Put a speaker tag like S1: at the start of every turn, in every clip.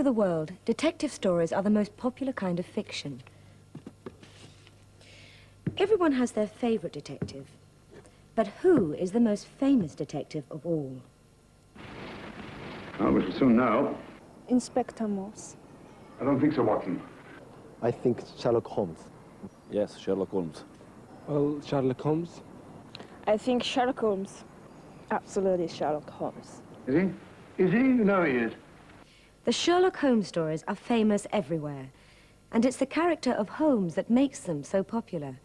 S1: over the world, detective stories are the most popular kind of fiction. Everyone has their favorite detective. But who is the most famous detective of all?
S2: Oh, we shall soon know.
S3: Inspector Morse.
S2: I don't think so, Watson.
S4: I think Sherlock Holmes.
S5: Yes, Sherlock Holmes.
S4: Well, Sherlock Holmes.
S3: I think Sherlock Holmes. Absolutely Sherlock Holmes.
S2: Is he? Is he? No, he is.
S1: The Sherlock Holmes stories are famous everywhere, and it's the character of Holmes that makes them so popular.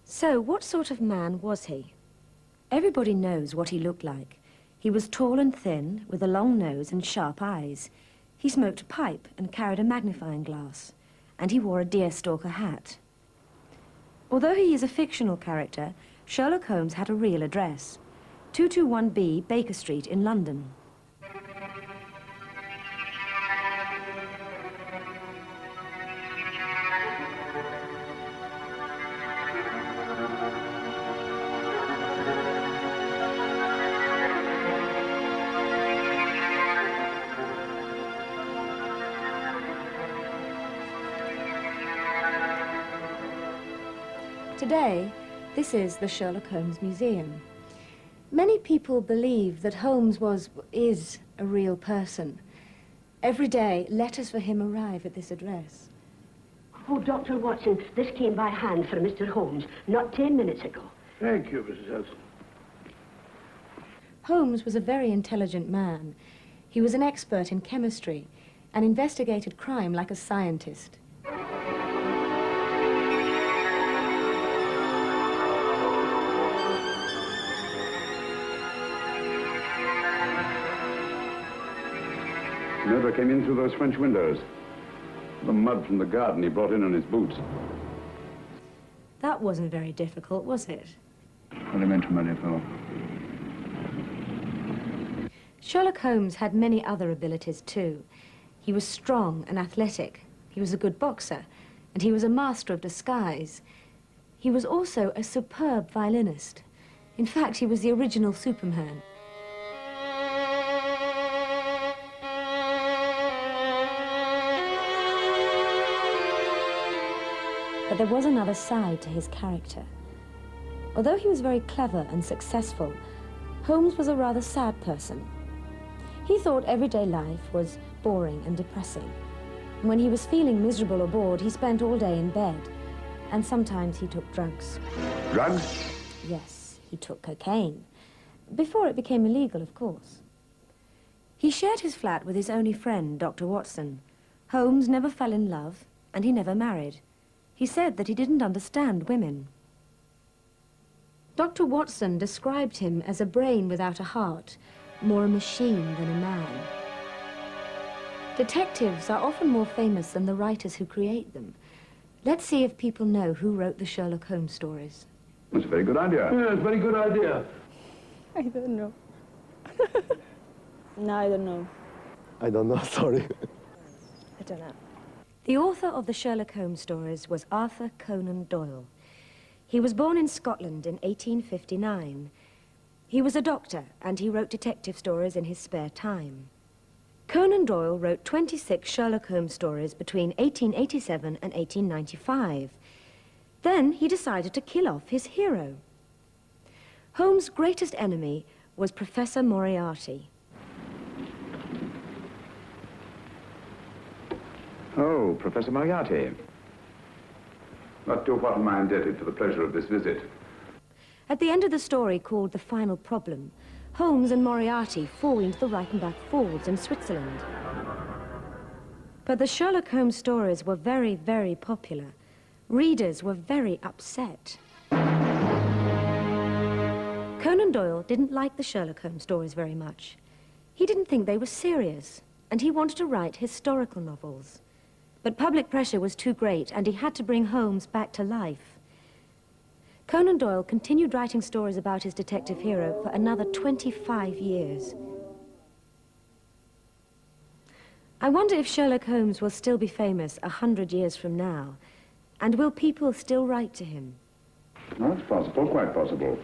S1: So, what sort of man was he? Everybody knows what he looked like. He was tall and thin, with a long nose and sharp eyes. He smoked a pipe and carried a magnifying glass, and he wore a deerstalker hat. Although he is a fictional character, Sherlock Holmes had a real address, 221B Baker Street in London. Today, this is the Sherlock Holmes Museum. Many people believe that Holmes is a real person. Every day, letters for him arrive at this address.
S6: Oh, Dr. Watson, this came by hand for Mr. Holmes, not 10 minutes ago.
S2: Thank you, Mrs. Elson.
S1: Holmes was a very intelligent man. He was an expert in chemistry and investigated crime like a scientist.
S2: Never came in through those French windows. The mud from the garden he brought in on his boots.
S1: That wasn't very difficult, was it?
S2: Elementary, my fellow.
S1: Sherlock Holmes had many other abilities too. He was strong and athletic. He was a good boxer, and he was a master of disguise. He was also a superb violinist. In fact, he was the original Superman. But there was another side to his character. Although he was very clever and successful, Holmes was a rather sad person. He thought everyday life was boring and depressing. And when he was feeling miserable or bored, he spent all day in bed. And sometimes he took drugs.
S2: Drugs?
S1: Yes, he took cocaine. Before it became illegal, of course. He shared his flat with his only friend, Dr. Watson. Holmes never fell in love, and he never married. He said that he didn't understand women. Dr. Watson described him as a brain without a heart, more a machine than a man. Detectives are often more famous than the writers who create them. Let's see if people know who wrote the Sherlock Holmes stories.
S2: That's a very good idea.
S4: Yeah, it's a very good idea.
S3: I don't know. No, I don't know.
S4: I don't know, sorry.
S3: I don't know.
S1: The author of the Sherlock Holmes stories was Arthur Conan Doyle. He was born in Scotland in 1859. He was a doctor, and he wrote detective stories in his spare time. Conan Doyle wrote 26 Sherlock Holmes stories between 1887 and 1895. Then he decided to kill off his hero. Holmes' greatest enemy was Professor Moriarty.
S2: Oh, Professor Moriarty. Not to what am I indebted for the pleasure of this visit?
S1: At the end of the story, called The Final Problem, Holmes and Moriarty fall into the Reichenbach Falls in Switzerland. But the Sherlock Holmes stories were very, very popular. Readers were very upset. Conan Doyle didn't like the Sherlock Holmes stories very much. He didn't think they were serious, and he wanted to write historical novels. But public pressure was too great, and he had to bring Holmes back to life. Conan Doyle continued writing stories about his detective hero for another 25 years. I wonder if Sherlock Holmes will still be famous 100 years from now, and will people still write to him?
S2: No, it's possible, quite possible.